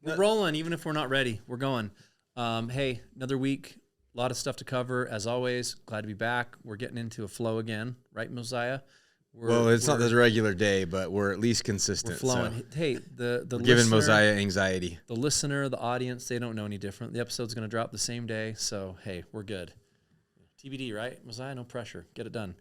We're rolling, even if we're not ready. We're going. Hey, another week. A lot of stuff to cover. As always, glad to be back. We're getting into a flow again, right, Mosiah? It's not the regular day, but we're at least consistent. We're flowing. So hey, the we're listener, giving Mosiah anxiety. The listener, the audience, they don't know any different. The episode's going to drop the same day, so hey, we're good. TBD, right? Mosiah, no pressure. Get it done.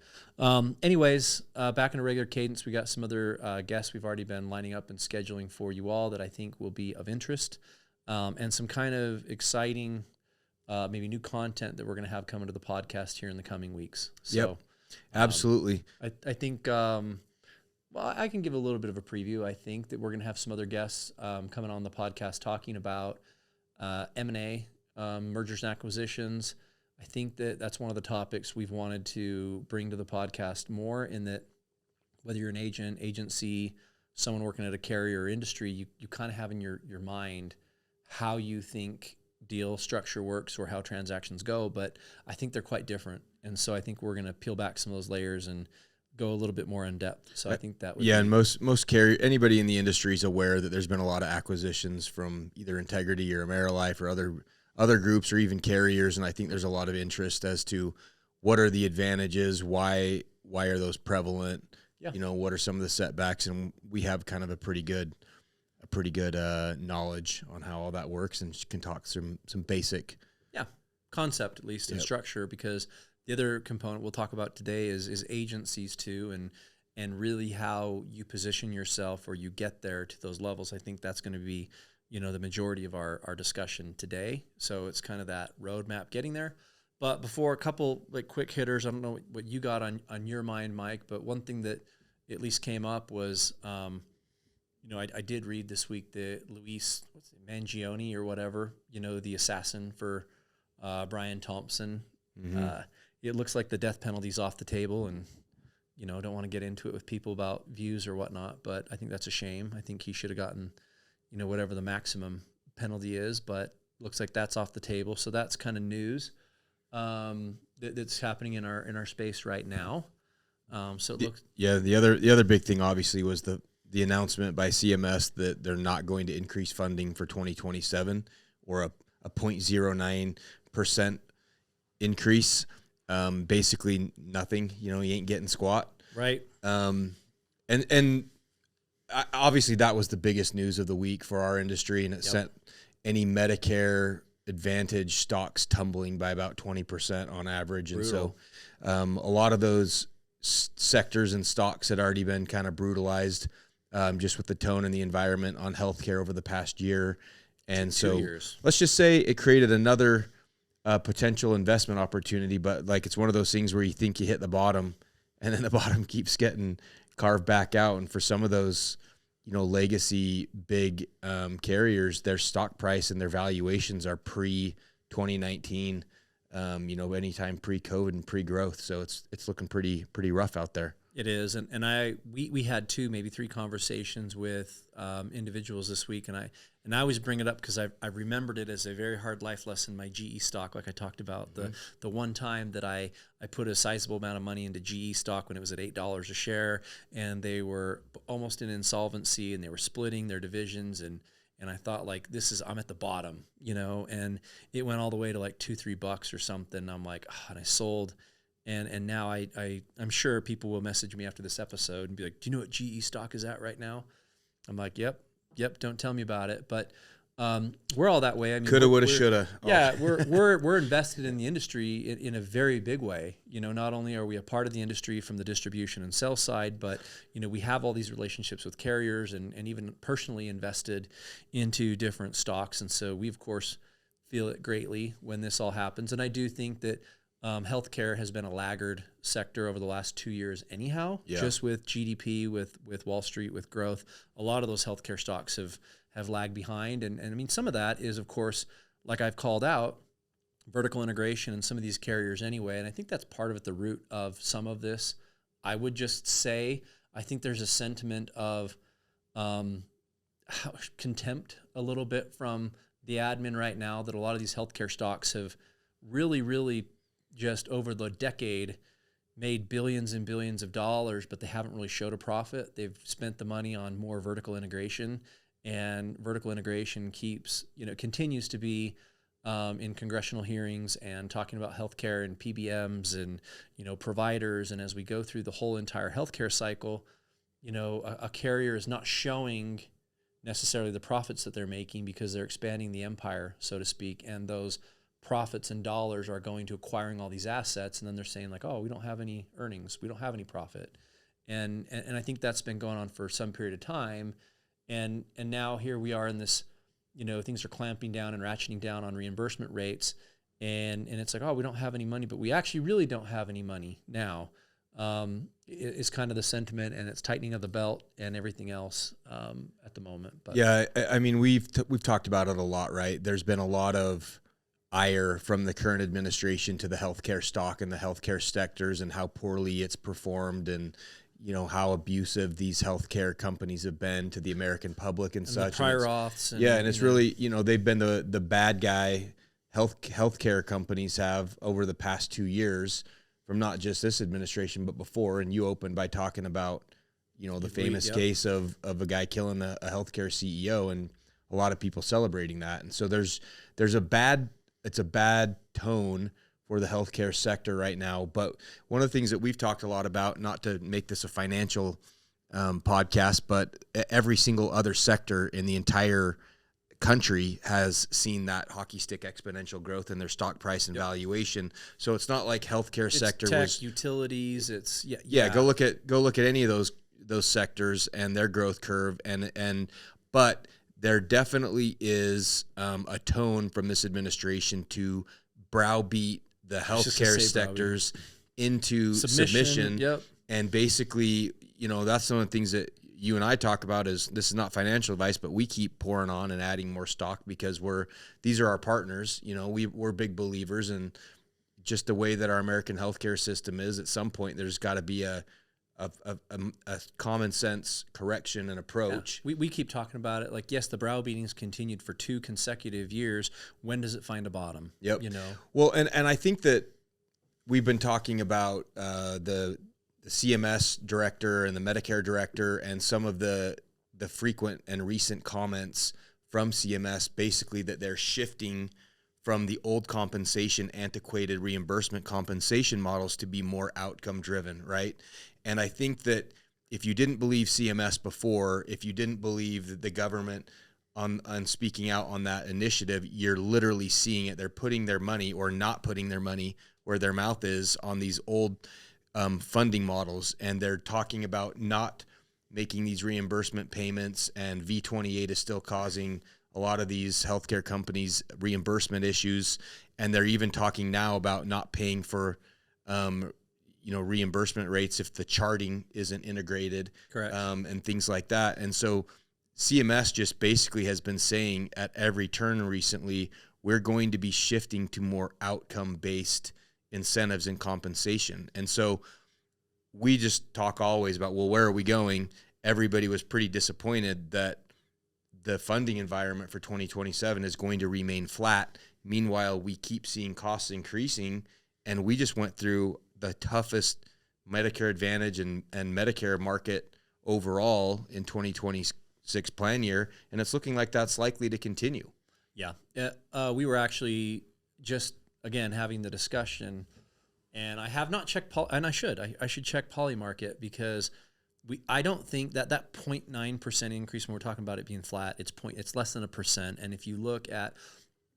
Anyways, back in a regular cadence, we got some other guests we've already been lining up and scheduling for you all that I think will be of interest, and some kind of exciting, maybe new content that we're going to have coming to the podcast here in the coming weeks. So, yep, absolutely. I think, well, I can give a little bit of a preview. I think that we're going to have some other guests coming on the podcast talking about M&A, mergers and acquisitions. I think that that's one of the topics we've wanted to bring to the podcast more, in that whether you're an agent, agency, someone working at a carrier or industry, you kind of have in your mind how you think deal structure works or how transactions go, but I think they're quite different. And so I think we're going to peel back some of those layers and go a little bit more in depth. So I think that would and most carrier, anybody in the industry is aware that there's been a lot of acquisitions from either Integrity or AmeriLife or other groups or even carriers, and I think there's a lot of interest as to what are the advantages, why are those prevalent, what are some of the setbacks, and we have kind of a pretty good knowledge on how all that works, and can talk some basic concept, at least, and structure, because the other component we'll talk about today is agencies too, and really how you position yourself or you get there to those levels. I think that's going to be the majority of our discussion today. So it's kind of that roadmap getting there. But before, a couple quick hitters. I don't know what you got on your mind, Mike, but one thing that at least came up was, I did read this week that Luis Mangione or whatever, the assassin for Brian Thompson. Mm-hmm. It looks like the death penalty's off the table, and don't want to get into it with people about views or whatnot, but I think that's a shame. I think he should have gotten whatever the maximum penalty is, but looks like that's off the table. So that's kind of news that's happening in our space right now. So it looks. Yeah, the other big thing obviously was the announcement by CMS that they're not going to increase funding for 2027, or a 0.09% increase. Basically nothing. You ain't getting squat. Right. And obviously that was the biggest news of the week for our industry, and it sent any Medicare Advantage stocks tumbling by about 20% on average. Brutal. And so a lot of those sectors and stocks had already been kind of brutalized just with the tone and the environment on healthcare over the past year. And so let's just say it created another potential investment opportunity, but it's one of those things where you think you hit the bottom, and then the bottom keeps getting carved back out. And for some of those, legacy big carriers, their stock price and their valuations are pre-2019, anytime pre-COVID and pre-growth. So it's looking pretty rough out there. It is, and we had maybe three conversations with individuals this week, and I always bring it up because I remembered it as a very hard life lesson. My GE stock, like I talked about, the one time that I put a sizable amount of money into GE stock when it was at $8 a share, and they were almost in insolvency, and they were splitting their divisions, and I thought, I'm at the bottom, and it went all the way to $2-3 or something. I'm like, and I sold. And now I'm sure people will message me after this episode and be like, do you know what GE stock is at right now? I'm like, yep, don't tell me about it. But we're all that way. I mean, coulda, woulda, shoulda. Yeah, we're invested in the industry in a very big way. Not only are we a part of the industry from the distribution and sell side, but we have all these relationships with carriers and even personally invested into different stocks. And so we, of course, feel it greatly when this all happens. And I do think that healthcare has been a laggard sector over the last 2 years anyhow, just with GDP, with Wall Street, with growth. A lot of those healthcare stocks have lagged behind. And I mean, some of that is, of course, like I've called out, vertical integration in some of these carriers anyway. And I think that's part of it, the root of some of this. I would just say, I think there's a sentiment of contempt a little bit from the admin right now, that a lot of these healthcare stocks have really just over the decade made billions and billions of dollars, but they haven't really showed a profit. They've spent the money on more vertical integration, and vertical integration continues to be in congressional hearings and talking about healthcare and PBMs and, providers. And as we go through the whole entire healthcare cycle, a carrier is not showing necessarily the profits that they're making because they're expanding the empire, so to speak. And those profits and dollars are going to acquiring all these assets. And then they're saying like, oh, we don't have any earnings. We don't have any profit. And I think that's been going on for some period of time. And now here we are in this, things are clamping down and ratcheting down on reimbursement rates. And it's like, oh, we don't have any money, but we actually really don't have any money now. Is kind of the sentiment, and it's tightening of the belt and everything else at the moment. But yeah, I mean, we've talked about it a lot, right? There's been a lot of ire from the current administration to the healthcare stock and the healthcare sectors and how poorly it's performed, and how abusive these healthcare companies have been to the American public and such. The prior auths. And it's really, they've been the bad guy. Healthcare companies have over the past 2 years, from not just this administration but before. And you opened by talking about, the famous case of a guy killing a healthcare CEO, and a lot of people celebrating that. And so it's a bad tone for the healthcare sector right now. But one of the things that we've talked a lot about, not to make this a financial podcast, but every single other sector in the entire country has seen that hockey stick exponential growth in their stock price and valuation. So it's not like healthcare sector tech, was utilities. It's Go look at any of those sectors and their growth curve, but there definitely is a tone from this administration to browbeat the healthcare sectors into submission. Yep. And basically, that's one of the things that you and I talk about. Is this is not financial advice, but we keep pouring on and adding more stock because these are our partners. We're big believers, and just the way that our American healthcare system is, at some point there's got to be a common sense correction and approach. Yeah. We keep talking about it. Like, yes, the browbeatings continued for 2 consecutive years. When does it find a bottom? Yep. Well, and I think that we've been talking about the CMS director and the Medicare director and some of the frequent and recent comments from CMS, basically that they're shifting from the old compensation, antiquated reimbursement compensation models to be more outcome driven, right? And I think that if you didn't believe CMS before, if you didn't believe that the government on speaking out on that initiative, you're literally seeing it. They're putting their money or not putting their money where their mouth is on these old funding models, and they're talking about not making these reimbursement payments, and V28 is still causing a lot of these healthcare companies reimbursement issues, and they're even talking now about not paying for reimbursement rates if the charting isn't integrated. Correct. And things like that. And so CMS just basically has been saying at every turn recently, we're going to be shifting to more outcome-based incentives and compensation. And so we just talk always about, well, where are we going? Everybody was pretty disappointed that the funding environment for 2027 is going to remain flat. Meanwhile, we keep seeing costs increasing, and we just went through the toughest Medicare Advantage and Medicare market overall in 2026 plan year, and it's looking like that's likely to continue. Yeah. We were actually just, again, having the discussion, and I have not checked, and I should check Polymarket, because I don't think that 0.9% increase, when we're talking about it being flat, it's less than 1%. And if you look at,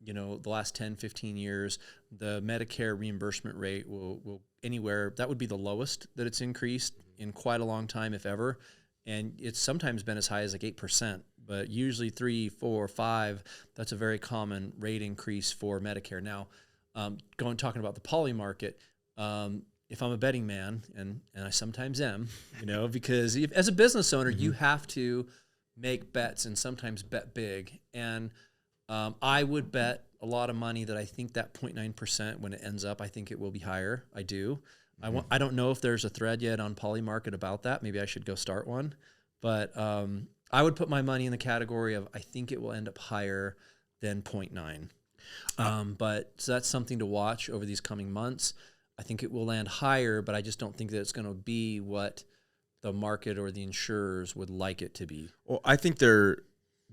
the last 10, 15 years, the Medicare reimbursement rate will anywhere, that would be the lowest that it's increased in quite a long time, if ever. And it's sometimes been as high as like 8%, but usually 3, 4, 5, that's a very common rate increase for Medicare. Now, talking about the poly market, if I'm a betting man, and I sometimes am, because as a business owner, you have to make bets and sometimes bet big. And I would bet a lot of money that I think that 0.9%, when it ends up, I think it will be higher. I do. I don't know if there's a thread yet on Polymarket about that. Maybe I should go start one. But I would put my money in the category of, I think it will end up higher than 0.9. But so that's something to watch over these coming months. I think it will land higher, but I just don't think that it's going to be what the market or the insurers would like it to be. Well, I think they're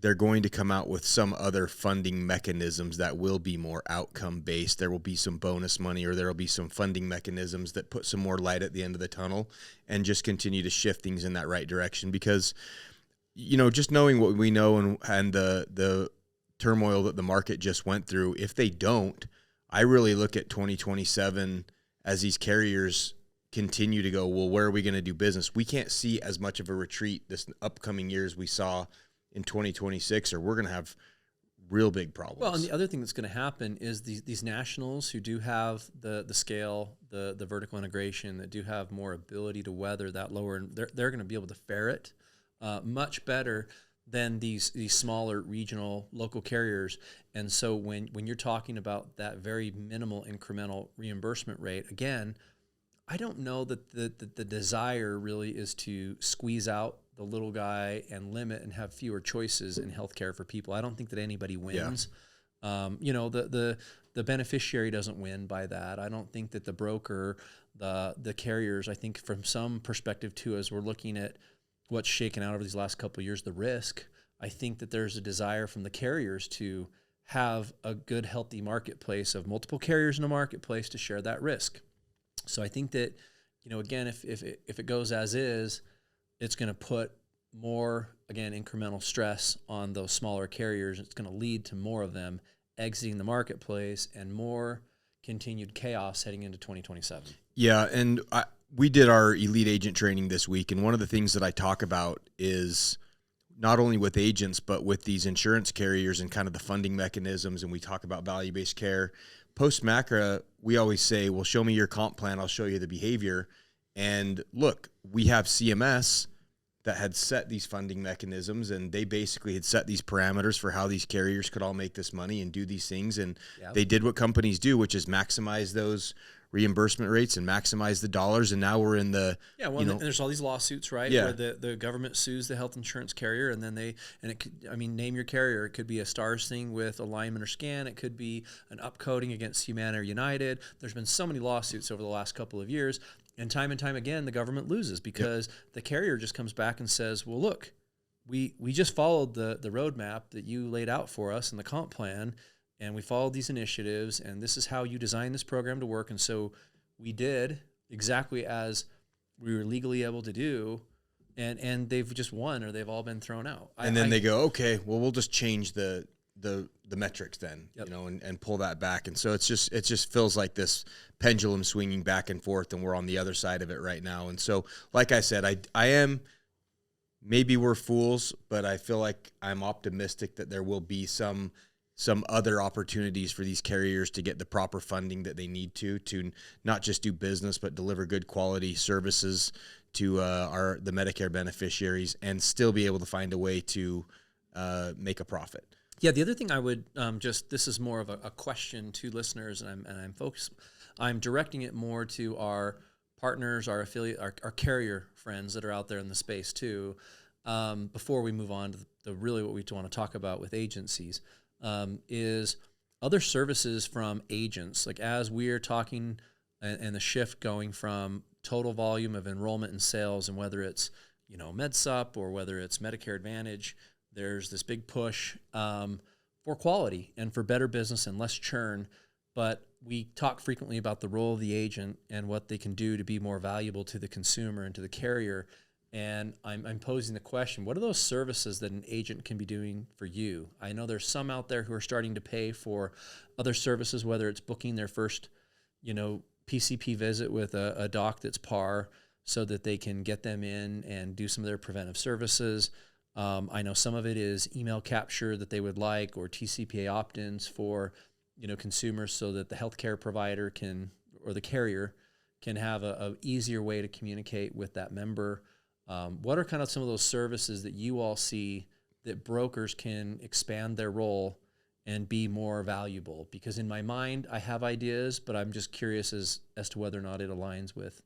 they're going to come out with some other funding mechanisms that will be more outcome based. There will be some bonus money, or there will be some funding mechanisms that put some more light at the end of the tunnel and just continue to shift things in that right direction. Because, just knowing what we know and the turmoil that the market just went through, if they don't, I really look at 2027 as these carriers continue to go, well, where are we going to do business? We can't see as much of a retreat this upcoming year as we saw in 2026, or we're going to have real big problems. Well, and the other thing that's going to happen is these nationals who do have the scale, the vertical integration, that do have more ability to weather that lower, they're going to be able to fare it much better than these smaller regional local carriers. And so when you're talking about that very minimal incremental reimbursement rate, again, I don't know that the desire really is to squeeze out the little guy and limit and have fewer choices in healthcare for people. I don't think that anybody wins. Yeah. The beneficiary doesn't win by that. I don't think that the broker, the carriers, I think from some perspective too, as we're looking at what's shaken out over these last couple of years, the risk, I think that there's a desire from the carriers to have a good, healthy marketplace of multiple carriers in a marketplace to share that risk. So I think that, again, if it goes as is, it's going to put more, again, incremental stress on those smaller carriers. It's going to lead to more of them exiting the marketplace and more continued chaos heading into 2027. Yeah, and we did our elite agent training this week, and one of the things that I talk about is not only with agents, but with these insurance carriers and kind of the funding mechanisms, and we talk about value-based care. Post-MACRA, we always say, well, show me your comp plan, I'll show you the behavior. And look, we have CMS that had set these funding mechanisms, and they basically had set these parameters for how these carriers could all make this money and do these things. And they did what companies do, which is maximize those reimbursement rates and maximize the dollars. And now we're in the and there's all these lawsuits, right? Yeah. Where the government sues the health insurance carrier, and then it could, name your carrier. It could be a STARS thing with alignment or scan. It could be an upcoding against Humana or United. There's been so many lawsuits over the last couple of years, and time again, the government loses because the carrier just comes back and says, well, look, we just followed the roadmap that you laid out for us in the comp plan, and we followed these initiatives, and this is how you designed this program to work. And so we did exactly as we were legally able to do, and they've just won, or they've all been thrown out. And then they go, okay, well, we'll just change the metrics then, and pull that back. And so it just feels like this pendulum swinging back and forth, and we're on the other side of it right now. And so, like I said, I am, maybe we're fools, but I feel like I'm optimistic that there will be some other opportunities for these carriers to get the proper funding that they need to not just do business, but deliver good quality services to the Medicare beneficiaries and still be able to find a way to make a profit. Yeah, the other thing I would this is more of a question to listeners, and I'm directing it more to our partners, our affiliate, our carrier friends that are out there in the space too. Before we move on to the really what we want to talk about with agencies. Is other services from agents, like as we're talking and the shift going from total volume of enrollment and sales, and whether it's MedSup or whether it's Medicare Advantage, there's this big push for quality and for better business and less churn. But we talk frequently about the role of the agent and what they can do to be more valuable to the consumer and to the carrier. And I'm posing the question, what are those services that an agent can be doing for you? I know there's some out there who are starting to pay for other services, whether it's booking their first, PCP visit with a doc that's par so that they can get them in and do some of their preventive services. I know some of it is email capture that they would like, or TCPA opt-ins for, consumers, so that the healthcare provider or the carrier can have a easier way to communicate with that member. What are kind of some of those services that you all see that brokers can expand their role and be more valuable? Because in my mind, I have ideas, but I'm just curious as to whether or not it aligns with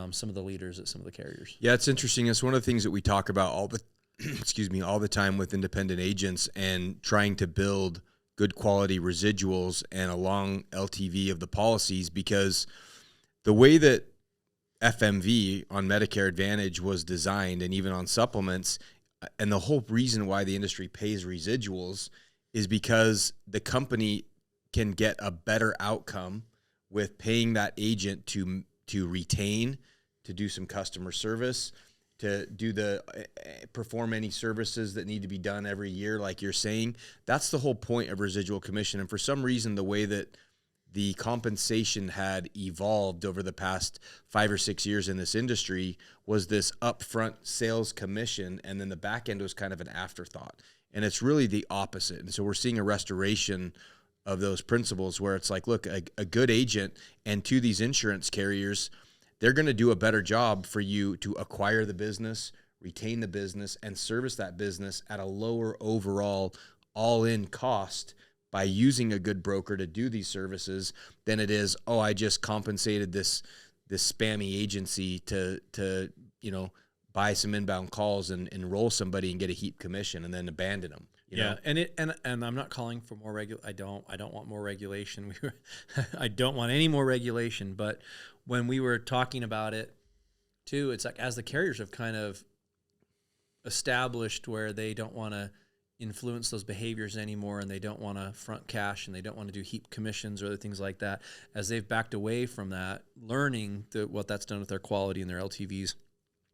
some of the leaders at some of the carriers. Yeah, it's interesting. It's one of the things that we talk about all the time with independent agents, and trying to build good quality residuals and a long LTV of the policies, because the way that FMV on Medicare Advantage was designed, and even on supplements, And the whole reason why the industry pays residuals is because the company can get a better outcome with paying that agent to retain, to do some customer service, to do perform any services that need to be done every year, like you're saying. That's the whole point of residual commission. And for some reason, the way that the compensation had evolved over the past 5 or 6 years in this industry was this upfront sales commission, and then the back end was kind of an afterthought. And it's really the opposite. And so we're seeing a restoration of those principles where it's like, look, a good agent and to these insurance carriers, they're going to do a better job for you to acquire the business, retain the business, and service that business at a lower overall all-in cost by using a good broker to do these services than it is, oh, I just compensated this spammy agency to buy some inbound calls and enroll somebody and get a heap commission and then abandon them. You know? And I'm not calling for more I don't want more regulation. I don't want any more regulation. But when we were talking about it too, it's like as the carriers have kind of established where they don't want to influence those behaviors anymore, and they don't want to front cash, and they don't want to do heap commissions or other things like that, as they've backed away from that, learning what that's done with their quality and their LTVs,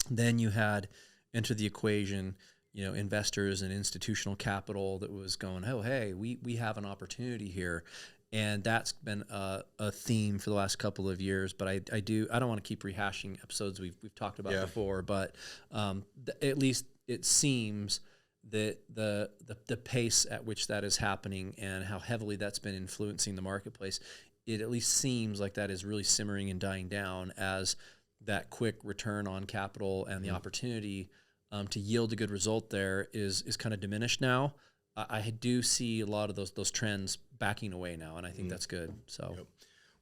then you had enter the equation, investors and institutional capital that was going, oh, hey, we have an opportunity here. And that's been a theme for the last couple of years. But I don't want to keep rehashing episodes we've talked about before, but at least it seems that the pace at which that is happening and how heavily that's been influencing the marketplace, it at least seems like that is really simmering and dying down as that quick return on capital and the opportunity to yield a good result there is kind of diminished now. I do see a lot of those trends backing away now, and I think that's good. So. Yep.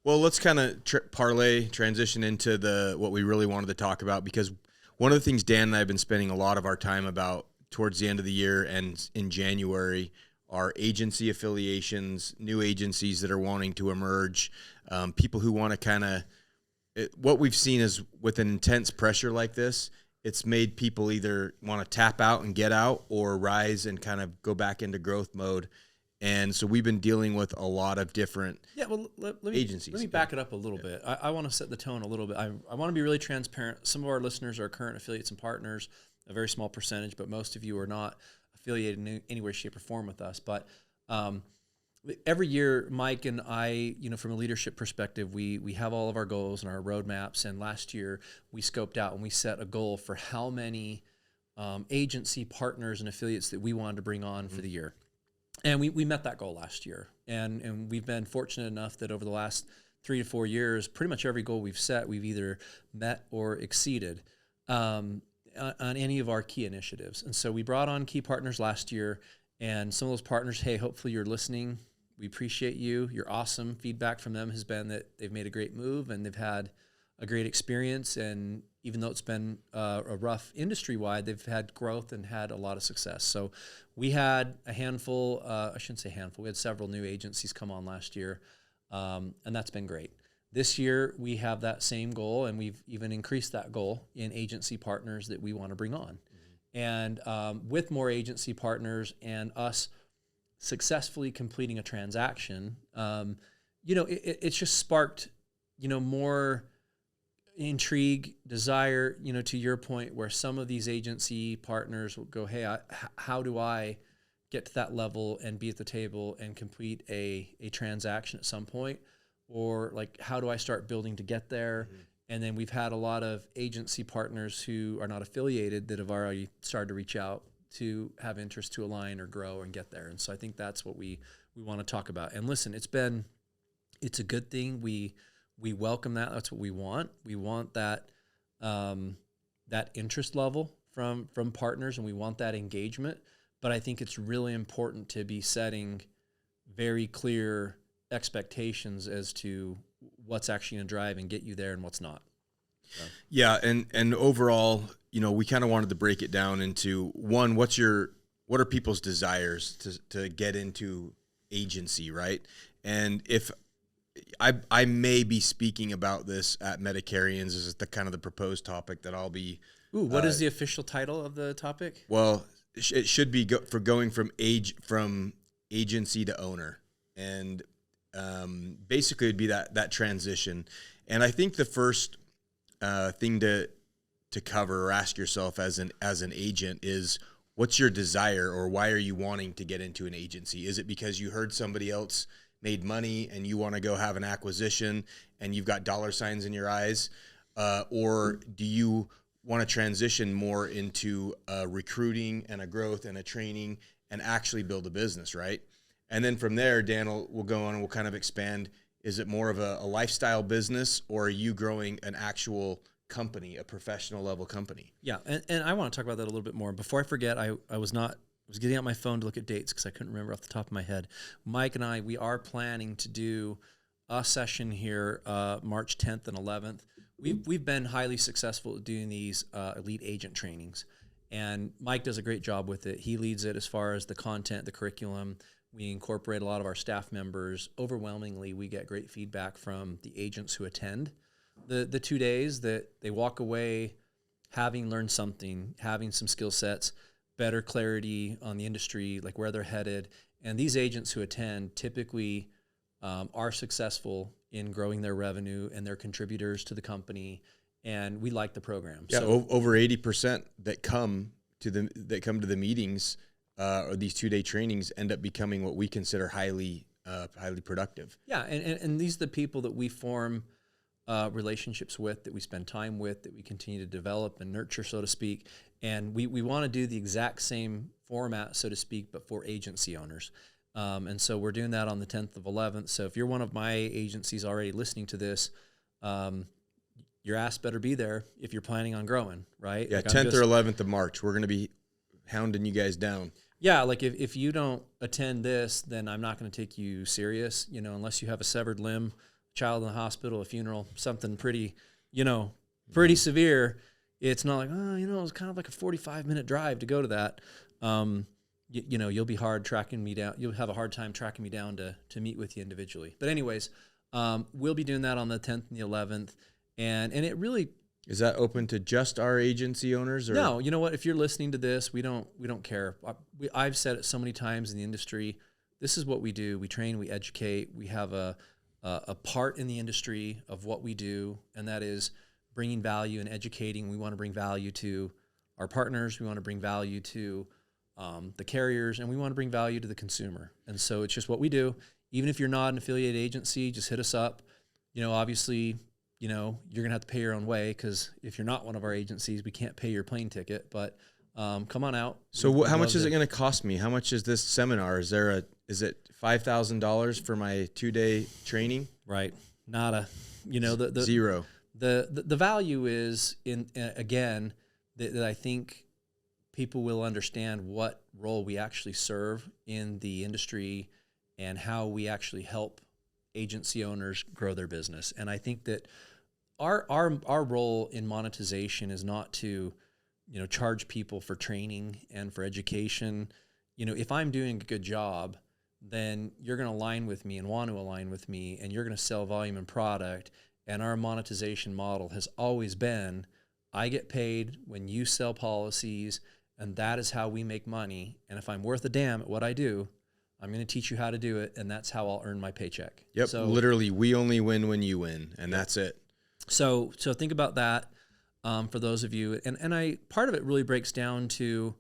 Well, let's kind of transition into what we really wanted to talk about, because one of the things Dan and I have been spending a lot of our time about towards the end of the year and in January are agency affiliations, new agencies that are wanting to emerge, people who want to kind of, what we've seen is with an intense pressure like this, it's made people either want to tap out and get out or rise and kind of go back into growth mode. And so we've been dealing with a lot of different agencies. Let me back it up a little bit. I want to set the tone a little bit. I want to be really transparent. Some of our listeners are current affiliates and partners, a very small percentage, but most of you are not affiliated in any way, shape, or form with us. But every year, Mike and I, from a leadership perspective, we have all of our goals and our roadmaps. And last year, we scoped out and we set a goal for how many agency partners and affiliates that we wanted to bring on for the year. And we met that goal last year. And we've been fortunate enough that over the last 3 to 4 years, pretty much every goal we've set, we've either met or exceeded on any of our key initiatives. And so we brought on key partners last year, and some of those partners, hey, hopefully you're listening. We appreciate you. You're awesome. Feedback from them has been that they've made a great move and they've had a great experience. And even though it's been a rough industry-wide, they've had growth and had a lot of success. So we had a handful, I shouldn't say handful, we had several new agencies come on last year, and that's been great. This year, we have that same goal, and we've even increased that goal in agency partners that we want to bring on. And with more agency partners and us successfully completing a transaction, it's just sparked, more intrigue, desire, to your point, where some of these agency partners will go, hey, how do I get to that level and be at the table and complete a transaction at some point? Or like, how do I start building to get there? And then we've had a lot of agency partners who are not affiliated that have already started to reach out to have interest to align or grow and get there. And so I think that's what we want to talk about. And listen, it's a good thing. We welcome that. That's what we want. We want that interest level from partners, and we want that engagement. But I think it's really important to be setting very clear expectations as to what's actually going to drive and get you there and what's not. So. Yeah. And overall, we kind of wanted to break it down into one, what are people's desires to get into agency, right? And if I may be speaking about this at Medicare-related, this is the kind of the proposed topic that I'll be. Ooh, what is the official title of the topic? Well, it should be for going from agency to owner, and basically it'd be that transition. And I think the first thing to cover or ask yourself as an agent is, what's your desire, or why are you wanting to get into an agency? Is it because you heard somebody else made money and you want to go have an acquisition and you've got dollar signs in your eyes? Or do you want to transition more into recruiting and a growth and a training and actually build a business, right? And then from there, Dan will go on and we'll kind of expand. Is it more of a lifestyle business, or are you growing an actual company, a professional level company? Yeah, and I want to talk about that a little bit more. Before I forget, I was getting out my phone to look at dates because I couldn't remember off the top of my head. Mike and I, we are planning to do a session here March 10th and 11th. We've been highly successful at doing these elite agent trainings, and Mike does a great job with it. He leads it as far as the content, the curriculum. We incorporate a lot of our staff members. Overwhelmingly, we get great feedback from the agents who attend the 2 days, that they walk away having learned something, having some skill sets, better clarity on the industry, like where they're headed. And these agents who attend typically are successful in growing their revenue, and they're contributors to the company. And we like the program. Yeah, so, over 80% that come to the meetings or these 2 day trainings end up becoming what we consider highly productive. Yeah, and these are the people that we form relationships with, that we spend time with, that we continue to develop and nurture, so to speak. And we want to do the exact same format, so to speak, but for agency owners. And so we're doing that on the 10th of 11th. So if you're one of my agencies already listening to this, your ass better be there if you're planning on growing, right? Yeah, like 10th or 11th of March, we're going to be hounding you guys down. Yeah, like if you don't attend this, then I'm not going to take you serious, unless you have a severed limb, child in the hospital, a funeral, something pretty severe. It's not like, it's kind of like a 45-minute drive to go to that. You'll be hard tracking me down. You'll have a hard time tracking me down to meet with you individually. But anyways, we'll be doing that on the 10th and the 11th. And it really... Is that open to just our agency owners? Or? No, you know what? If you're listening to this, we don't care. I've said it so many times in the industry. This is what we do. We train, we educate. We have a part in the industry of what we do, and that is bringing value and educating. We want to bring value to our partners. We want to bring value to the carriers, and we want to bring value to the consumer. And so it's just what we do. Even if you're not an affiliated agency, just hit us up. Obviously, you're going to have to pay your own way, because if you're not one of our agencies, we can't pay your plane ticket, but come on out. So how much is it going to cost me? How much is this seminar? Is it $5,000 for my 2 day training? Right. Not the zero. The value is again, that I think people will understand what role we actually serve in the industry and how we actually help agency owners grow their business. And I think that our role in monetization is not to, charge people for training and for education. If I'm doing a good job, then you're going to align with me and want to align with me, and you're going to sell volume and product. And our monetization model has always been, I get paid when you sell policies, and that is how we make money. And if I'm worth a damn at what I do, I'm going to teach you how to do it, and that's how I'll earn my paycheck. Yep, so, literally, we only win when you win, and that's it. So think about that for those of you. And part of it really breaks down to,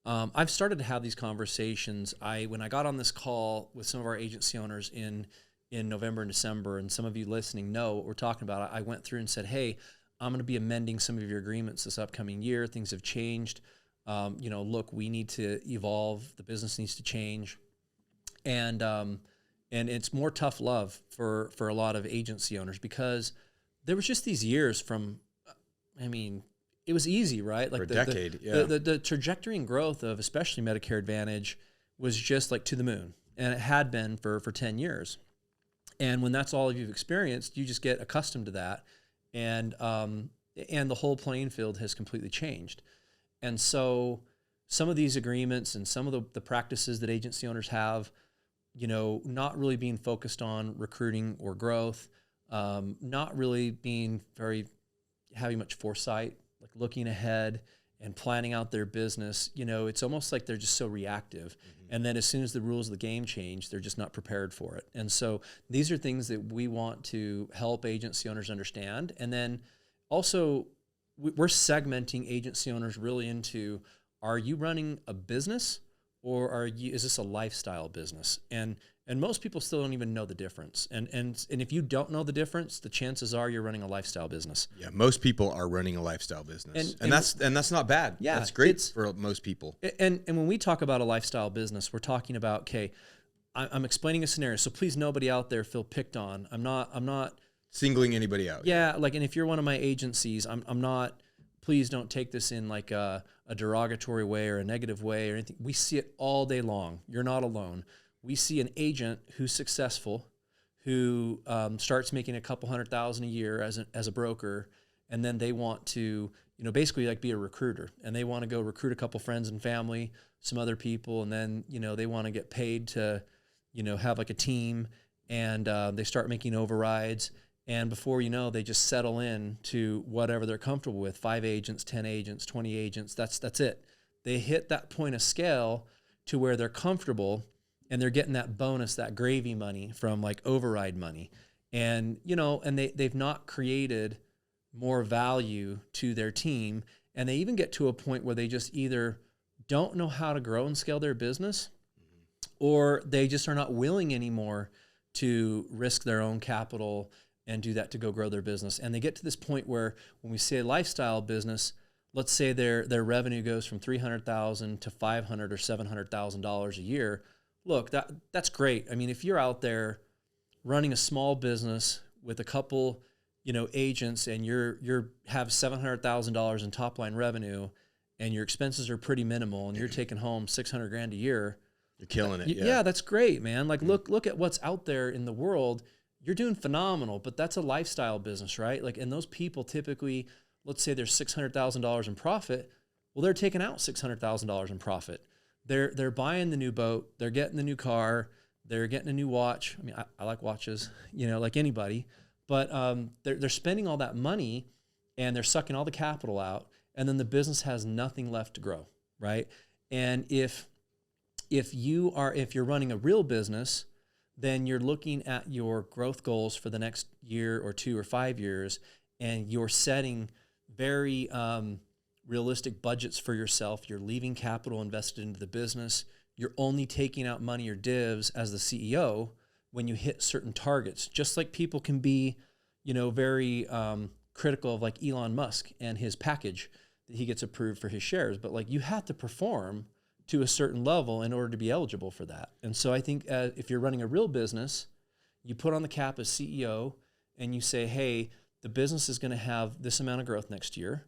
I've started to have these conversations. When I got on this call with some of our agency owners in November and December, and some of you listening know what we're talking about, I went through and said, hey, I'm going to be amending some of your agreements this upcoming year. Things have changed. Look, we need to evolve. The business needs to change. And it's more tough love for a lot of agency owners, because there was just these years from, it was easy, right? Like for a decade, the trajectory and growth of especially Medicare Advantage was just like to the moon, and it had been for 10 years. And when that's all you've experienced, you just get accustomed to that, and the whole playing field has completely changed. And so some of these agreements and some of the practices that agency owners have, not really being focused on recruiting or growth, not really being having much foresight, like looking ahead and planning out their business, it's almost like they're just so reactive. And then as soon as the rules of the game change, they're just not prepared for it. And so these are things that we want to help agency owners understand. And then also we're segmenting agency owners really into, are you running a business or is this a lifestyle business? And most people still don't even know the difference. And if you don't know the difference, the chances are you're running a lifestyle business. Yeah, most people are running a lifestyle business, and that's not bad. Yeah, that's great for most people. And when we talk about a lifestyle business, we're talking about, okay, I'm explaining a scenario, so please nobody out there feel picked on. I'm not singling anybody out. Yeah, like, and if you're one of my agencies, I'm not. Please don't take this in like a derogatory way or a negative way or anything. We see it all day long. You're not alone. We see an agent who's successful, who starts making a couple $100,000 a year as a broker, and then they want to, basically like be a recruiter, and they want to go recruit a couple friends and family, some other people, and then they want to get paid to, have like a team, and they start making overrides, and before you know, they just settle in to whatever they're comfortable with: 5 agents, 10 agents, 20 agents. That's it. They hit that point of scale to where they're comfortable. And they're getting that bonus, that gravy money from like override money. And, and they've not created more value to their team. And they even get to a point where they just either don't know how to grow and scale their business, or they just are not willing anymore to risk their own capital and do that to go grow their business. And they get to this point where when we say lifestyle business, let's say their revenue goes from $300,000 to $500,000 or $700,000 a year. Look, that's great. I mean, if you're out there running a small business with a couple, agents, and you're have $700,000 in top line revenue, and your expenses are pretty minimal, and you're taking home $600,000 a year, you're killing it. Yeah, that's great, man. Like, look at what's out there in the world. You're doing phenomenal, but that's a lifestyle business, right? Like, and those people typically, let's say there's $600,000 in profit. Well, they're taking out $600,000 in profit. They're buying the new boat, they're getting the new car, they're getting a new watch. I mean, I like watches, like anybody, but they're spending all that money, and they're sucking all the capital out, and then the business has nothing left to grow, right? And if you're running a real business, then you're looking at your growth goals for the next year or 2 or 5 years, and you're setting very realistic budgets for yourself. You're leaving capital invested into the business. You're only taking out money or divs as the CEO when you hit certain targets. Just like people can be, very critical of like Elon Musk and his package that he gets approved for his shares. But like, you have to perform to a certain level in order to be eligible for that. And so I think if you're running a real business, you put on the cap as CEO and you say, hey, the business is going to have this amount of growth next year.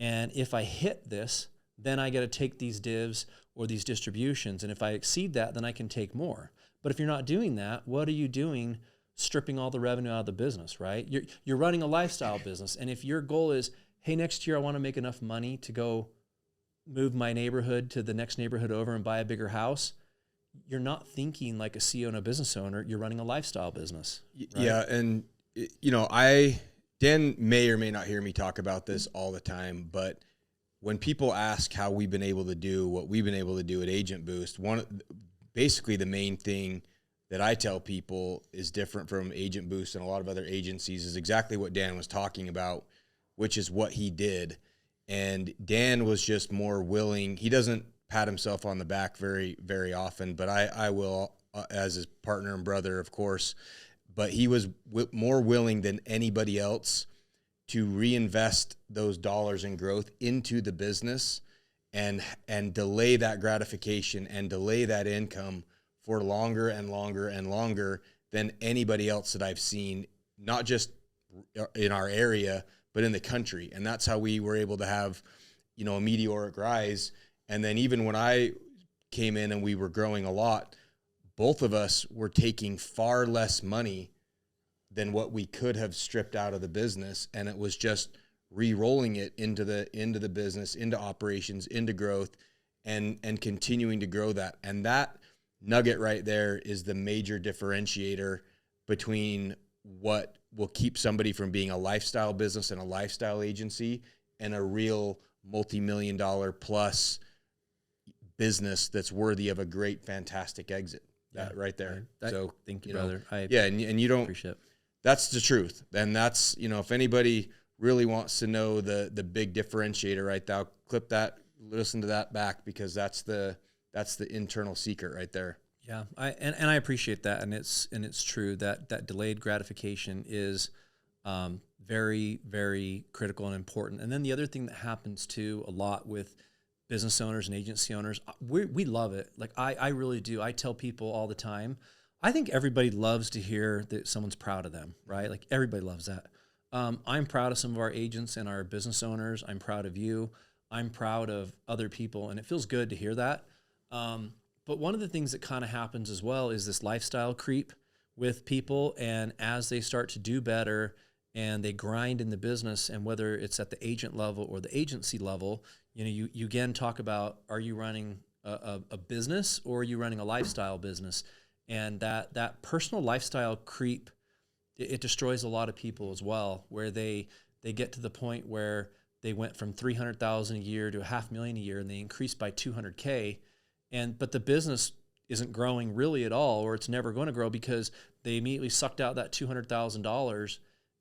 And if I hit this, then I got to take these divs or these distributions. And if I exceed that, then I can take more. But if you're not doing that, what are you doing stripping all the revenue out of the business, right? You're running a lifestyle business. And if your goal is, hey, next year I want to make enough money to go move my neighborhood to the next neighborhood over and buy a bigger house, you're not thinking like a CEO and a business owner. You're running a lifestyle business. Right? Yeah. And, Dan may or may not hear me talk about this all the time, but when people ask how we've been able to do what we've been able to do at Agent Boost, basically the main thing that I tell people is different from Agent Boost and a lot of other agencies is exactly what Dan was talking about, which is what he did. And Dan was just more willing. He doesn't pat himself on the back very, very often, but I will as his partner and brother, of course. But he was more willing than anybody else to reinvest those dollars in growth into the business and delay that gratification and delay that income for longer and longer and longer than anybody else that I've seen, not just in our area, but in the country. And that's how we were able to have, a meteoric rise. And then even when I came in and we were growing a lot, both of us were taking far less money than what we could have stripped out of the business. And it was just re-rolling it into the business, into operations, into growth, and continuing to grow that. And that nugget right there is the major differentiator between what will keep somebody from being a lifestyle business and a lifestyle agency and a real multi-million-dollar plus business that's worthy of a great, fantastic exit. That right there. So thank you, brother. And you don't appreciate it. That's the truth. And that's, if anybody really wants to know the big differentiator right now, clip that, listen to that back, because that's the internal secret right there. Yeah. I appreciate that. And it's true that delayed gratification is very, very critical and important. And then the other thing that happens too a lot with business owners and agency owners, we love it. Like I really do. I tell people all the time, I think everybody loves to hear that someone's proud of them, right? Like everybody loves that. I'm proud of some of our agents and our business owners. I'm proud of you. I'm proud of other people, and it feels good to hear that. But one of the things that kind of happens as well is this lifestyle creep with people, and as they start to do better and they grind in the business, and whether it's at the agent level or the agency level, you again talk about, are you running a business or are you running a lifestyle business? And that personal lifestyle creep, it destroys a lot of people as well, where they get to the point where they went from $300,000 a year to $500,000 a year, and they increased by $200K, but the business isn't growing really at all, or it's never going to grow, because they immediately sucked out that $200,000,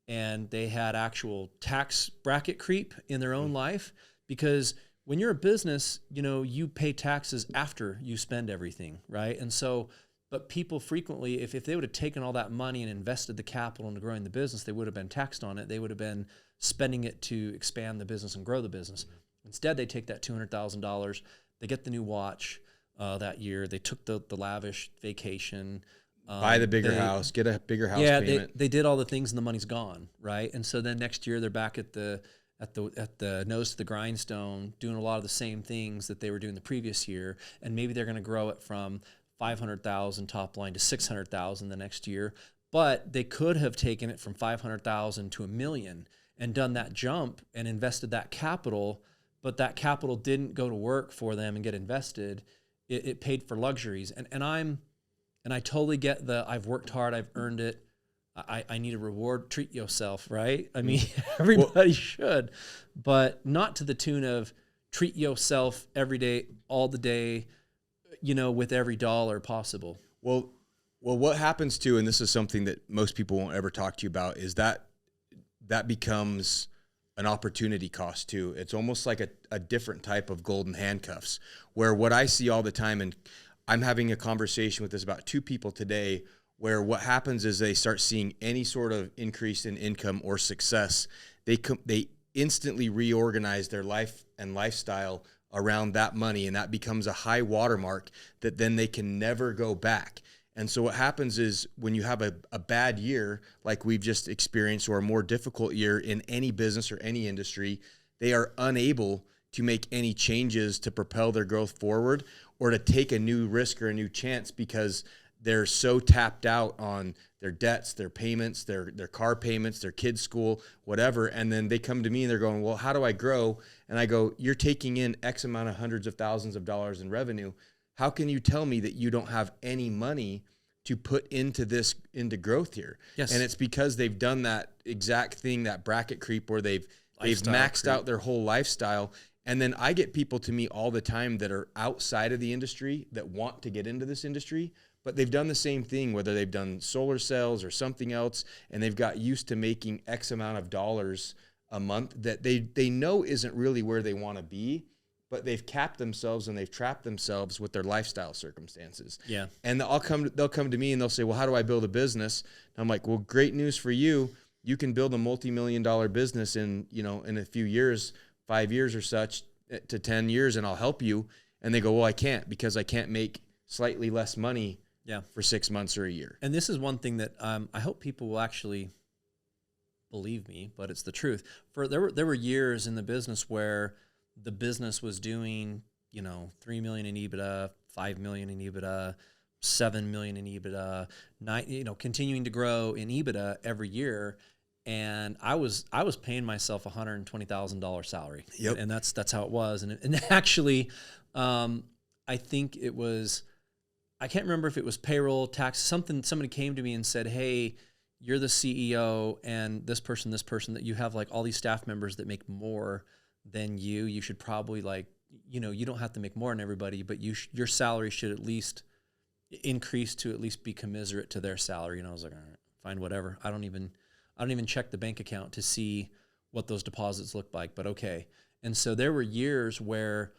and they had actual tax bracket creep in their own life. Because when you're a business, you pay taxes after you spend everything, right? And so, but people frequently, if they would have taken all that money and invested the capital into growing the business, they would have been taxed on it. They would have been spending it to expand the business and grow the business. Instead, they take that $200,000, they get the new watch that year, they took the lavish vacation, buy the bigger house, get a bigger house payment. They did all the things, and the money's gone, right? And so then next year they're back at the nose to the grindstone, doing a lot of the same things that they were doing the previous year, and maybe they're going to grow it from 500,000 top line to 600,000 the next year. But they could have taken it from 500,000 to $1 million and done that jump and invested that capital, but that capital didn't go to work for them and get invested. It paid for luxuries. And I totally get I've worked hard, I've earned it. I need a reward. Treat yourself, right? I mean, everybody should, but not to the tune of treat yourself every day, all the day, with every dollar possible. Well, what happens too, and this is something that most people won't ever talk to you about, is that becomes an opportunity cost too. It's almost like a different type of golden handcuffs, where what I see all the time, and I'm having a conversation with this about 2 people today, where what happens is they start seeing any sort of increase in income or success, they instantly reorganize their life and lifestyle around that money, and that becomes a high watermark that then they can never go back. And so what happens is, when you have a bad year like we've just experienced, or a more difficult year in any business or any industry, they are unable to make any changes to propel their growth forward, or to take a new risk or a new chance, because they're so tapped out on their debts, their payments, their car payments, their kids' school, whatever. And then they come to me and they're going, well, how do I grow? And I go, you're taking in X amount of hundreds of thousands of dollars in revenue. How can you tell me that you don't have any money to put into growth here? Yes. And it's because they've done that exact thing, that bracket creep, where they've maxed out their whole lifestyle. And then I get people to me all the time that are outside of the industry that want to get into this industry, but they've done the same thing, whether they've done solar cells or something else, and they've got used to making X amount of dollars a month that they know isn't really where they want to be, but they've capped themselves and they've trapped themselves with their lifestyle circumstances. Yeah. And they'll come to me and they'll say, well, how do I build a business? And I'm like, well, great news for you. You can build a multi-million-dollar business in a few years, 5 years or such, to 10 years, and I'll help you. And they go, well, I can't, because I can't make slightly less money for 6 months or a year. And this is one thing that I hope people will actually believe me, but it's the truth. There were years in the business where the business was doing, $3 million in EBITDA, $5 million in EBITDA, $7 million in EBITDA, continuing to grow in EBITDA every year. And I was paying myself $120,000 salary. Yep. And that's how it was. And actually, I think it was, I can't remember if it was payroll, tax, somebody came to me and said, hey, you're the CEO, and this person, that you have like all these staff members that make more than you should probably you don't have to make more than everybody, but your salary should at least increase to at least be commensurate to their salary. And I was like, all right, fine, whatever. I don't even check the bank account to see what those deposits look like, but okay. And so there were years where,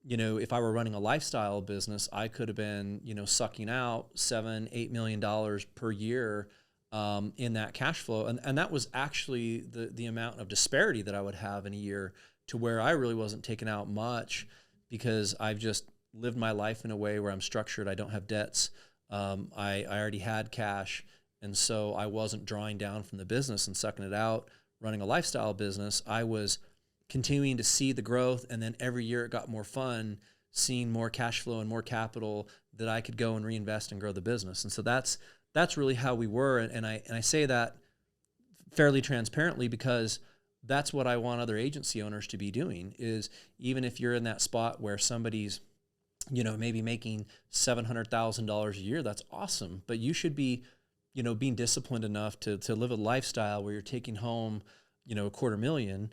if I were running a lifestyle business, I could have been, sucking out $7-8 million per year in that cash flow. And that was actually the amount of disparity that I would have in a year, to where I really wasn't taking out much because I've just lived my life in a way where I'm structured. I don't have debts. I already had cash. And so I wasn't drawing down from the business and sucking it out. Running a lifestyle business, I was continuing to see the growth, and then every year it got more fun, seeing more cash flow and more capital that I could go and reinvest and grow the business. And so that's really how we were. And I say that fairly transparently because that's what I want other agency owners to be doing, is even if you're in that spot where somebody's, maybe making $700,000 a year, that's awesome. But you should be, being disciplined enough to live a lifestyle where you're taking home, $250,000,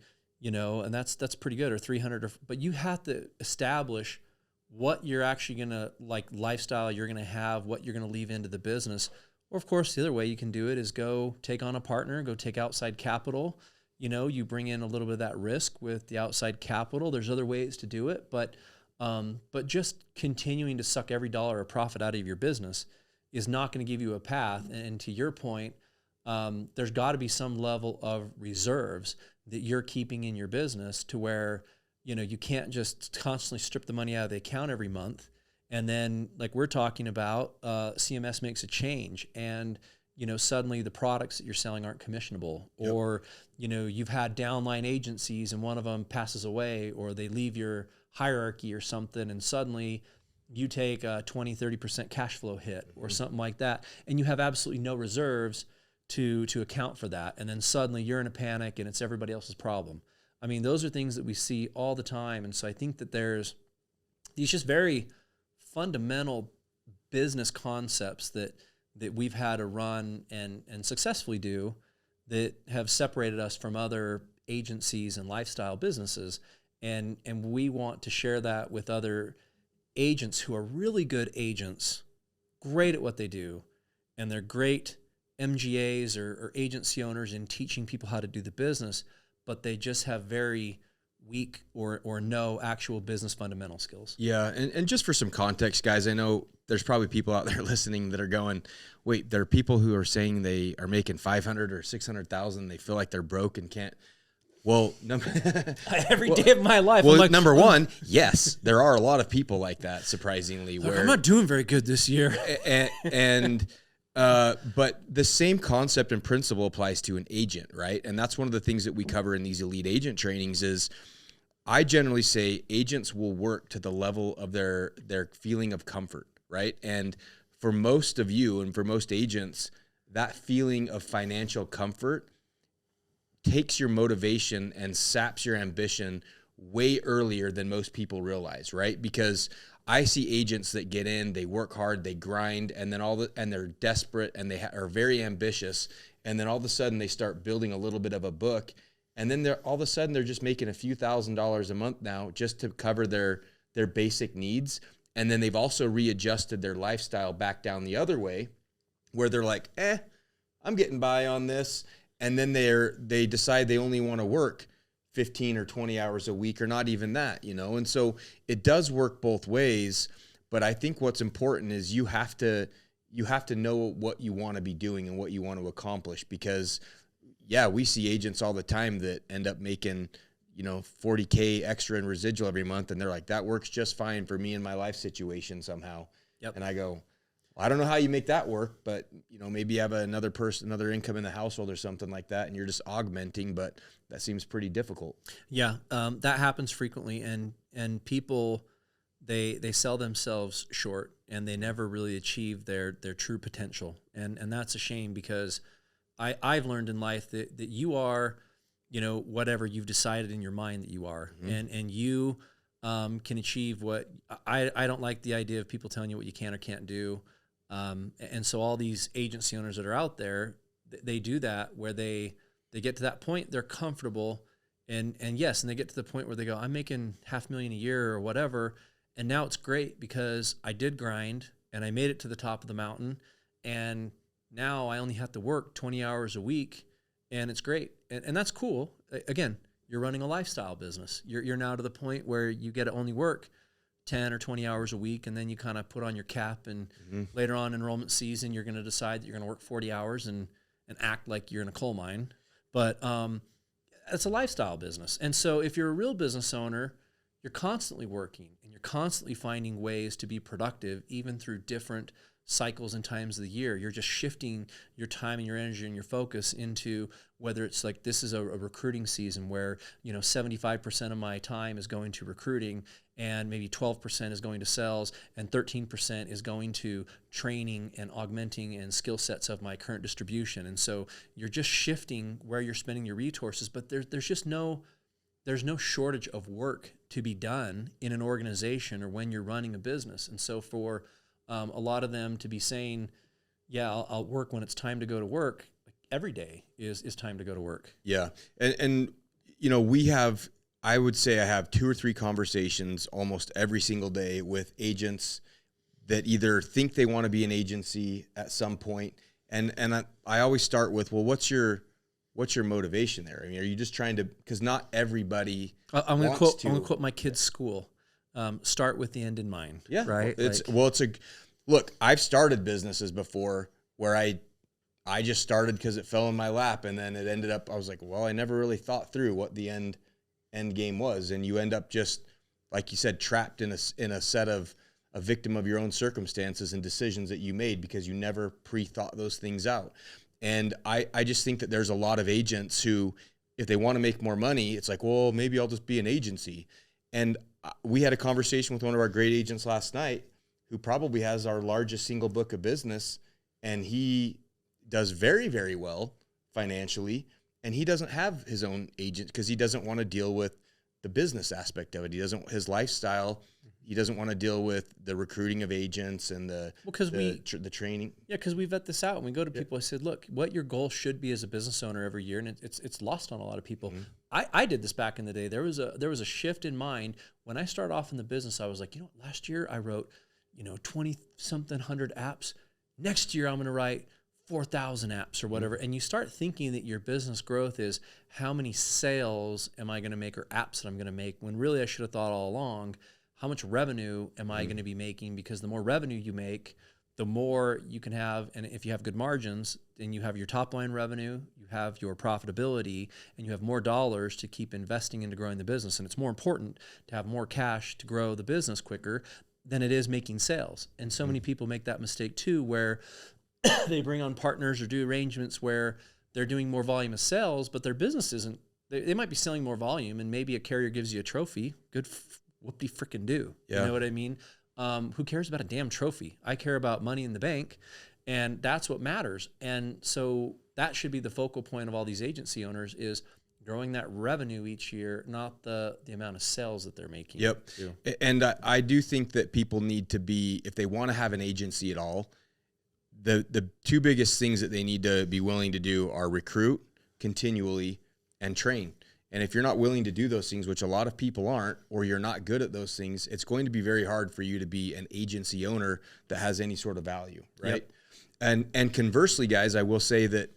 and that's pretty good, or 300, but you have to establish what you're actually going to lifestyle you're going to have, what you're going to leave into the business. Or of course, the other way you can do it is go take on a partner, go take outside capital. You bring in a little bit of that risk with the outside capital. There's other ways to do it, but just continuing to suck every dollar of profit out of your business is not going to give you a path. And to your point, there's got to be some level of reserves that you're keeping in your business, to where, you can't just constantly strip the money out of the account every month. And then, like we're talking about, CMS makes a change, and suddenly the products that you're selling aren't commissionable. Yep. Or you've had downline agencies and one of them passes away, or they leave your hierarchy or something, and suddenly you take a 20-30% cash flow hit or something like that, and you have absolutely no reserves to account for that. And then suddenly you're in a panic and it's everybody else's problem. I mean, those are things that we see all the time. And so I think that there's these just very fundamental business concepts that we've had to run and successfully do, that have separated us from other agencies and lifestyle businesses. And we want to share that with other agents who are really good agents, great at what they do, and they're great MGAs or agency owners in teaching people how to do the business, but they just have very weak or no actual business fundamental skills. Yeah, and just for some context, guys, I know there's probably people out there listening that are going, wait, there are people who are saying they are making 500 or 600,000, they feel like they're broke and can't. Well, every day of my life. Well, I'm like, number one, yes, there are a lot of people like that, surprisingly. Where I'm not doing very good this year. But the same concept and principle applies to an agent, right? And that's one of the things that we cover in these elite agent trainings is, I generally say agents will work to the level of their feeling of comfort, right? And for most of you and for most agents, that feeling of financial comfort takes your motivation and saps your ambition way earlier than most people realize, right? Because I see agents that get in, they work hard, they grind, and then and they're desperate, and they are very ambitious, and then all of a sudden they start building a little bit of a book, and then all of a sudden they're just making a few $1,000s a month now just to cover their basic needs, and then they've also readjusted their lifestyle back down the other way, where they're like, I'm getting by on this, and then they decide they only want to work 15 or 20 hours a week, or not even that, And so it does work both ways, but I think what's important is you have to know what you want to be doing and what you want to accomplish, because we see agents all the time that end up making, $40K extra in residual every month, and they're like, that works just fine for me and my life situation somehow. Yep. And I go, I don't know how you make that work, but maybe you have another income in the household or something like that, and you're just augmenting, but that seems pretty difficult. Yeah, that happens frequently, and people they sell themselves short, and they never really achieve their true potential, and that's a shame, because I've learned in life that you are, whatever you've decided in your mind that you are, mm-hmm. and you can achieve what I don't like the idea of people telling you what you can or can't do. And so all these agency owners that are out there, they do that, where they get to that point, they're comfortable, And yes, and they get to the point where they go, I'm making $500,000 a year or whatever. And now it's great because I did grind and I made it to the top of the mountain. And now I only have to work 20 hours a week and it's great. And that's cool. Again, you're running a lifestyle business. You're now to the point where you get to only work 10 or 20 hours a week. And then you kind of put on your cap and later on enrollment season, you're going to decide that you're going to work 40 hours and act like you're in a coal mine. But, it's a lifestyle business. And so if you're a real business owner, you're constantly working and you're constantly finding ways to be productive, even through different cycles and times of the year. You're just shifting your time and your energy and your focus into whether it's like this is a recruiting season where, 75% of my time is going to recruiting and maybe 12% is going to sales and 13% is going to training and augmenting and skill sets of my current distribution. And so you're just shifting where you're spending your resources, but there's no shortage of work to be done in an organization or when you're running a business. And so for a lot of them to be saying, yeah, I'll work when it's time to go to work, like every day is time to go to work. Yeah. And I would say I have 2 or 3 conversations almost every single day with agents that either think they want to be an agency at some point. And I always start with, well, what's your motivation there? I mean, are you just trying to, because not everybody I'm going to quote my kid's school. Start with the end in mind. Yeah. Right. Look, I've started businesses before where I just started because it fell in my lap, and then it ended up, I was like, well, I never really thought through what the end game was. And you end up just, like you said, trapped in a set of a victim of your own circumstances and decisions that you made because you never pre-thought those things out. And I just think that there's a lot of agents who, if they want to make more money, it's like, well, maybe I'll just be an agency. And we had a conversation with one of our great agents last night who probably has our largest single book of business, and he does very, very well financially, and he doesn't have his own agent because he doesn't want to deal with the business aspect of it. His lifestyle, he doesn't want to deal with the recruiting of agents and the training. Yeah, because we vet this out and we go to people. I said, look, what your goal should be as a business owner every year, and it's lost on a lot of people. Mm-hmm. I did this back in the day. There was a shift in mind when I started off in the business. I was like, last year I wrote 20-something hundred apps. Next year I'm going to write 4,000 apps or whatever. Mm-hmm. And you start thinking that your business growth is how many sales am I going to make or apps that I'm going to make, when really I should have thought all along, how much revenue am I going to be making? Because the more revenue you make, the more you can have. And if you have good margins, then you have your top line revenue, you have your profitability, and you have more dollars to keep investing into growing the business. And it's more important to have more cash to grow the business quicker than it is making sales. And so many people make that mistake too, where they bring on partners or do arrangements where they're doing more volume of sales, but their business isn't. They might be selling more volume, and maybe a carrier gives you a trophy. Good whoop-de frickin' do. Yeah. You know what I mean? Who cares about a damn trophy? I care about money in the bank, and that's what matters. And so that should be the focal point of all these agency owners, is growing that revenue each year, not the amount of sales that they're making. Yep. Too. And I do think that people need to be, if they want to have an agency at all, the 2 biggest things that they need to be willing to do are recruit continually and train. And if you're not willing to do those things, which a lot of people aren't, or you're not good at those things, it's going to be very hard for you to be an agency owner that has any sort of value, right? Yep. And conversely, guys, I will say that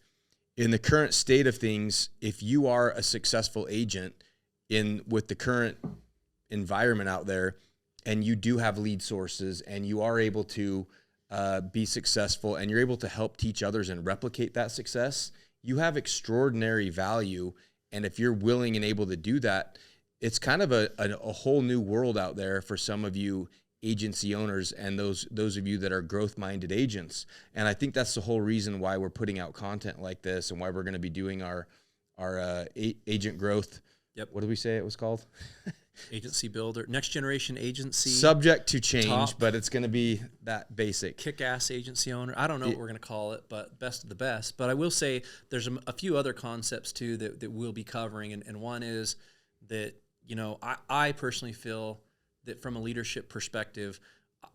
in the current state of things, if you are a successful agent with the current environment out there, and you do have lead sources, and you are able to be successful, and you're able to help teach others and replicate that success, you have extraordinary value. And if you're willing and able to do that, it's kind of a whole new world out there for some of you agency owners and those of you that are growth-minded agents. And I think that's the whole reason why we're putting out content like this, and why we're going to be doing our agent growth. Yep. What did we say it was called? Agency builder, next generation agency. Subject to change, but it's going to be that basic. Kick-ass agency owner. I don't know what we're going to call it, but best of the best. But I will say there's a few other concepts too that we'll be covering. And one is that, I personally feel that from a leadership perspective,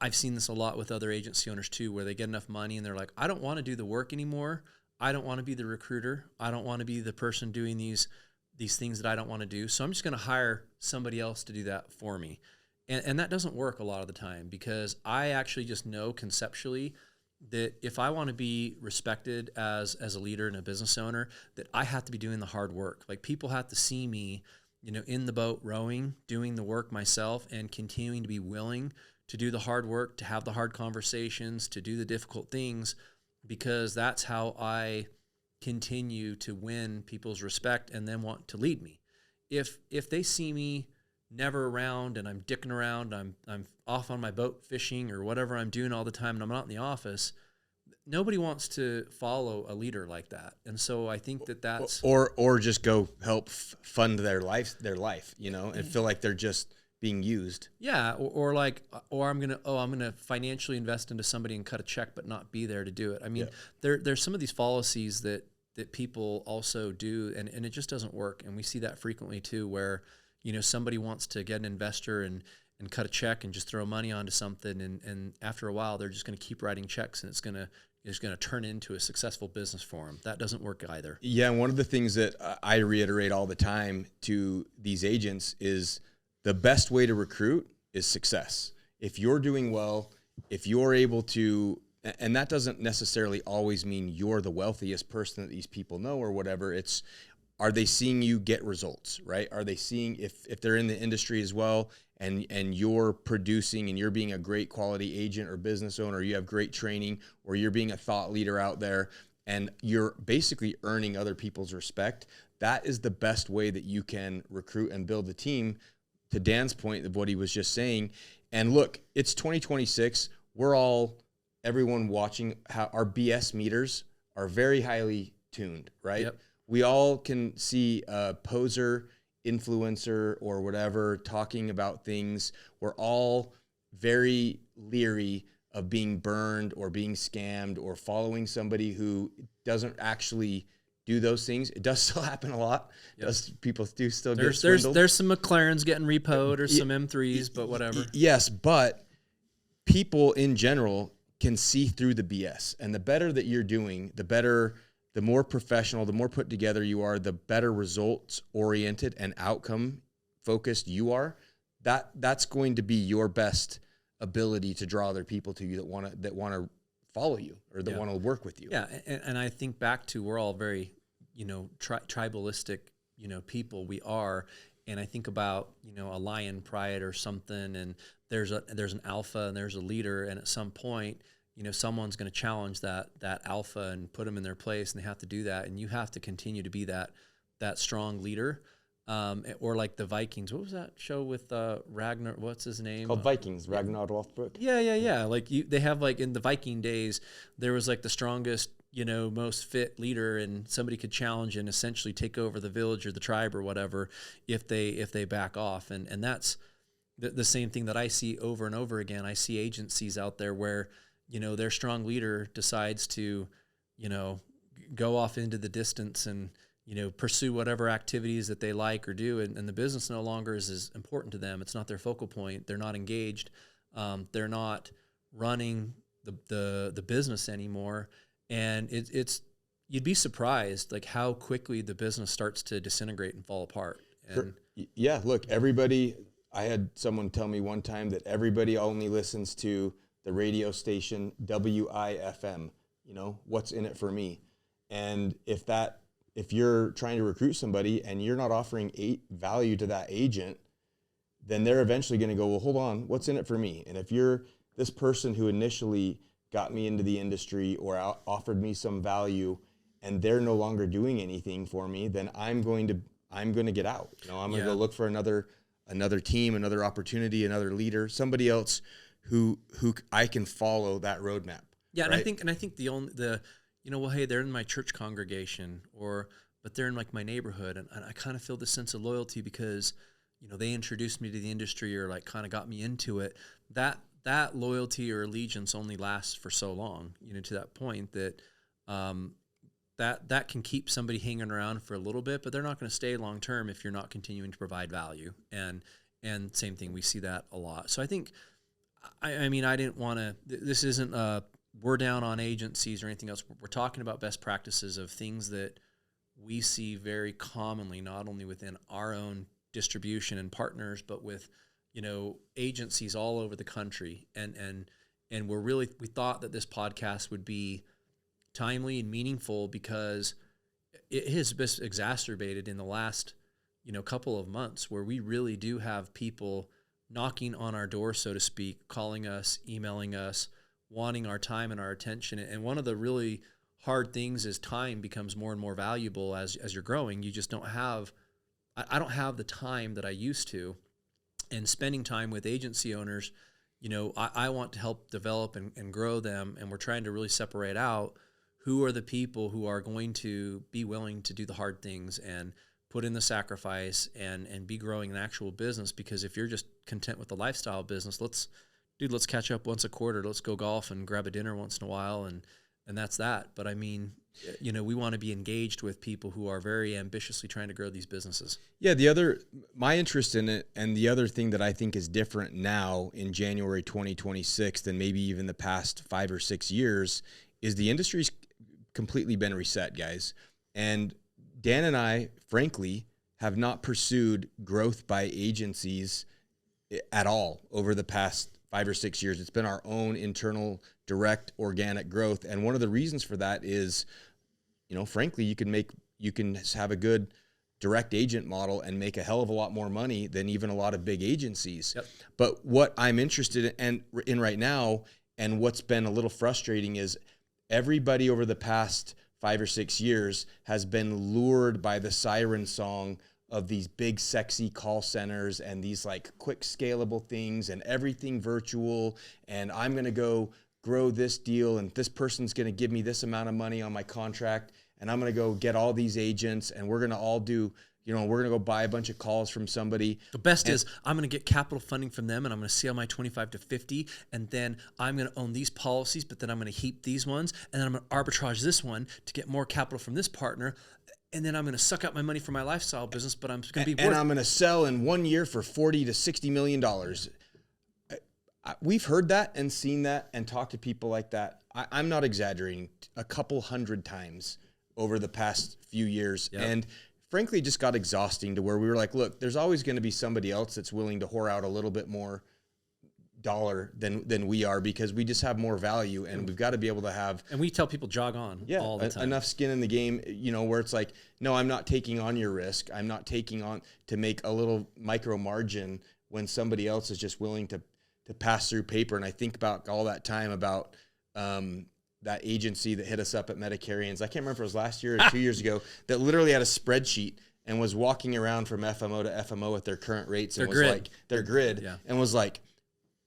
I've seen this a lot with other agency owners too, where they get enough money and they're like, I don't want to do the work anymore. I don't want to be the recruiter. I don't want to be the person doing these these things that I don't want to do. So I'm just going to hire somebody else to do that for me. And that doesn't work a lot of the time, because I actually just know conceptually that if I want to be respected as a leader and a business owner, that I have to be doing the hard work. Like, people have to see me, in the boat rowing, doing the work myself, and continuing to be willing to do the hard work, to have the hard conversations, to do the difficult things, because that's how I continue to win people's respect and then want to lead me. If they see me never around and I'm dicking around, I'm off on my boat fishing or whatever I'm doing all the time, and I'm not in the office, nobody wants to follow a leader like that. And so I think that's or just go help fund their life, and feel like they're just being used. Yeah, or I'm gonna financially invest into somebody and cut a check, but not be there to do it. I mean, there's some of these fallacies that people also do, and it just doesn't work. And we see that frequently too, where somebody wants to get an investor and cut a check and just throw money onto something, and after a while they're just going to keep writing checks, and it's going to turn into a successful business for them. That doesn't work either. Yeah, and one of the things that I reiterate all the time to these agents is the best way to recruit is success. If you're doing well, if you're able to, and that doesn't necessarily always mean you're the wealthiest person that these people know or whatever. It's, are they seeing you get results, right? Are they seeing, if they're in the industry as well, and you're producing and you're being a great quality agent or business owner, you have great training, or you're being a thought leader out there, and you're basically earning other people's respect, that is the best way that you can recruit and build a team, to Dan's point of what he was just saying. And look, it's 2026. Everyone watching, how our BS meters are very highly tuned, right? Yep. We all can see a poser, influencer, or whatever talking about things. We're all very leery of being burned or being scammed or following somebody who doesn't actually do those things. It does still happen a lot. Yep. People do still get swindled. There's some McLarens getting repoed or some M3s, but whatever. Yes, but people in general can see through the BS. And the better that you're doing, the more professional, the more put together you are, the better results oriented and outcome focused you are. That's going to be your best ability to draw other people to you that want to follow you, or that want to work with you. Yeah, and I think back to, we're all very, tribalistic, people we are, and I think about, a lion pride or something, and there's an alpha and there's a leader, and at some point, someone's going to challenge that alpha and put them in their place, and they have to do that, and you have to continue to be that strong leader. Or like the Vikings. What was that show with Ragnar? What's his name? Called Vikings. Ragnar Lothbrok. Yeah. Like they have, like, in the Viking days, there was like the strongest, most fit leader, and somebody could challenge and essentially take over the village or the tribe or whatever if they back off. And that's the same thing that I see over and over again. I see agencies out there where, their strong leader decides to, go off into the distance and, pursue whatever activities that they like or do, and the business no longer is as important to them. It's not their focal point. They're not engaged. They're not running the business anymore. And it's you'd be surprised, like, how quickly the business starts to disintegrate and fall apart. And yeah, look, everybody. I had someone tell me one time that everybody only listens to the radio station WIFM. What's in it for me? And if you're trying to recruit somebody and you're not offering value to that agent, then they're eventually going to go, well, hold on, what's in it for me? And if you're this person who initially got me into the industry or offered me some value, and they're no longer doing anything for me, then I'm going to get out. I'm going to go look for another team, another opportunity, another leader, somebody else who I can follow that roadmap. Yeah, right? and I think well, hey, they're in my church congregation, but they're in, like, my neighborhood, and I kind of feel this sense of loyalty because, they introduced me to the industry, or, like, kind of got me into it. That loyalty or allegiance only lasts for so long, to that point that that can keep somebody hanging around for a little bit, but they're not going to stay long term if you're not continuing to provide value. And same thing, we see that a lot. So I think, I mean, I didn't want to. This isn't we're down on agencies or anything else. We're talking about best practices of things that we see very commonly, not only within our own distribution and partners, but with, agencies all over the country. And we thought that this podcast would be timely and meaningful because it has been exacerbated in the last, couple of months, where we really do have people knocking on our door, so to speak, calling us, emailing us, wanting our time and our attention. And one of the really hard things is time becomes more and more valuable as you're growing. You just don't have, I don't have the time that I used to. And spending time with agency owners, I want to help develop and grow them. And we're trying to really separate out who are the people who are going to be willing to do the hard things and put in the sacrifice and be growing an actual business. Because if you're just content with the lifestyle business, let's catch up once a quarter. Let's go golf and grab a dinner once in a while. And that's that. But I mean, we want to be engaged with people who are very ambitiously trying to grow these businesses. Yeah. My interest in it, and the other thing that I think is different now in January 2026 than maybe even the past 5 or 6 years, is the industry's completely been reset, guys. And Dan and I, frankly, have not pursued growth by agencies at all over the past 5 or 6 years. It's been our own internal, direct, organic growth. And one of the reasons for that is, frankly, you can have a good direct agent model and make a hell of a lot more money than even a lot of big agencies. Yep. But what I'm interested in right now, and what's been a little frustrating, is everybody over the past 5 or 6 years has been lured by the siren song of these big, sexy call centers and these like quick scalable things and everything virtual. And I'm going to go grow this deal, and this person's going to give me this amount of money on my contract, and I'm going to go get all these agents, and we're going to all do, we're going to go buy a bunch of calls from somebody. The best is I'm going to get capital funding from them, and I'm going to sell my 25 to 50, and then I'm going to own these policies, but then I'm going to heap these ones, and then I'm going to arbitrage this one to get more capital from this partner, and then I'm going to suck out my money for my lifestyle business, but I'm going to be and I'm going to sell in 1 year for $40 to $60 million. We've heard that and seen that and talked to people like that. I'm not exaggerating, a couple hundred times over the past few years. Yep. And frankly, it just got exhausting to where we were like, look, there's always going to be somebody else that's willing to whore out a little bit more dollar than we are, because we just have more value, and we've got to be able to have. And we tell people jog on all the time. Enough skin in the game, where it's like, no, I'm not taking on your risk. I'm not taking on to make a little micro margin when somebody else is just willing to pass through paper. And I think about all that time about that agency that hit us up at Medicare-related. I can't remember if it was last year or 2 years ago, that literally had a spreadsheet and was walking around from FMO to FMO at their current rates. And their grid. Yeah. And was like,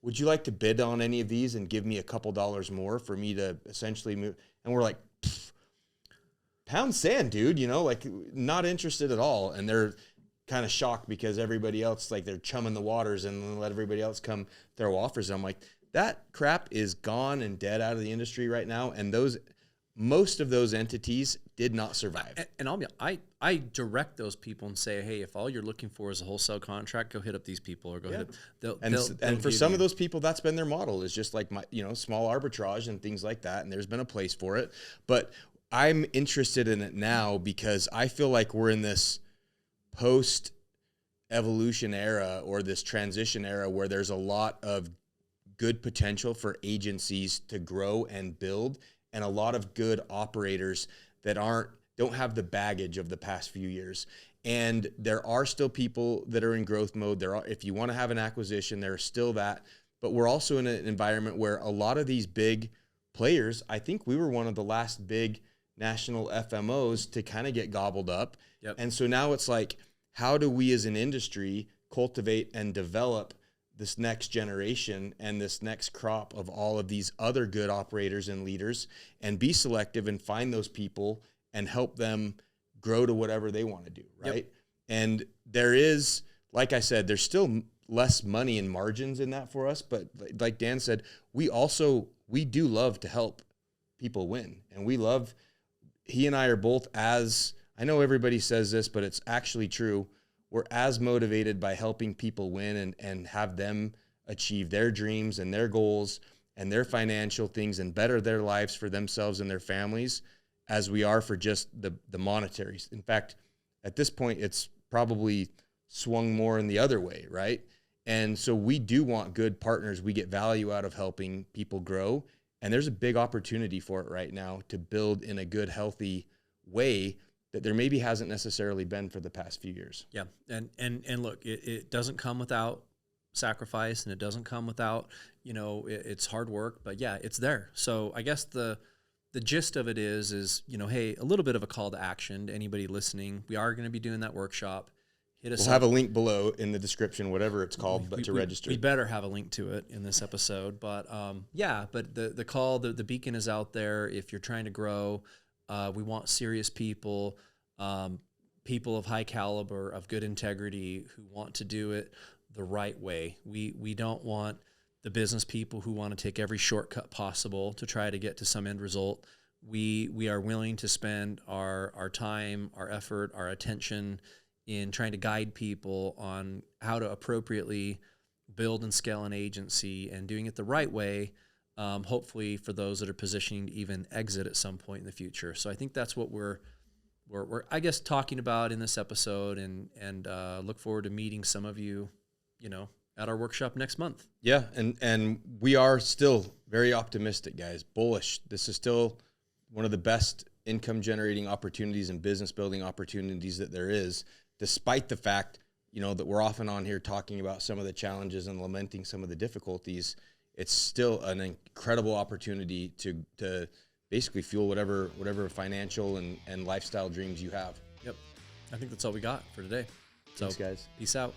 would you like to bid on any of these and give me a couple dollars more for me to essentially move? And we're like, pound sand, dude, like not interested at all. And they're kind of shocked because everybody else, like, they're chumming the waters and then let everybody else come throw offers. And I'm like, that crap is gone and dead out of the industry right now. And most of those entities did not survive. And I direct those people and say, hey, if all you're looking for is a wholesale contract, go hit up these people, or go hit up. And for some of those people, that's been their model, is just like small arbitrage and things like that. And there's been a place for it. But I'm interested in it now because I feel like we're in this post evolution era, or this transition era, where there's a lot of good potential for agencies to grow and build, and a lot of good operators that don't have the baggage of the past few years. And there are still people that are in growth mode. If you want to have an acquisition, there's still that. But we're also in an environment where a lot of these big players, I think we were one of the last big national FMOs to kind of get gobbled up. Yep. And so now it's like, how do we as an industry cultivate and develop this next generation and this next crop of all of these other good operators and leaders, and be selective and find those people and help them grow to whatever they want to do, right? Yep. And there is, like I said, there's still less money and margins in that for us, but like Dan said, we do love to help people win. And he and I are both, as I know everybody says this, but it's actually true, we're as motivated by helping people win and have them achieve their dreams and their goals and their financial things and better their lives for themselves and their families as we are for just the monetaries. In fact, at this point, it's probably swung more in the other way, right? And so we do want good partners. We get value out of helping people grow. And there's a big opportunity for it right now to build in a good, healthy way that there maybe hasn't necessarily been for the past few years. Yeah. And look, it doesn't come without sacrifice, and it doesn't come without, it's hard work, but yeah, it's there. So I guess the gist of it is, hey, a little bit of a call to action to anybody listening. We are going to be doing that workshop. Hit us We'll have a link below in the description, whatever it's called, to register. We better have a link to it in this episode. But but the call, the beacon is out there. If you're trying to grow, we want serious people, people of high caliber, of good integrity, who want to do it the right way. We don't want the business people who want to take every shortcut possible to try to get to some end result. We are willing to spend our time, our effort, our attention in trying to guide people on how to appropriately build and scale an agency, and doing it the right way, hopefully for those that are positioning to even exit at some point in the future. So I think that's what we're I guess talking about in this episode, and look forward to meeting some of you, at our workshop next month. Yeah, and we are still very optimistic, guys, bullish. This is still one of the best income generating opportunities and business building opportunities that there is, despite the fact, that we're often on here talking about some of the challenges and lamenting some of the difficulties. It's still an incredible opportunity to basically fuel whatever financial and lifestyle dreams you have. Yep. I think that's all we got for today. So, thanks, guys. Peace out.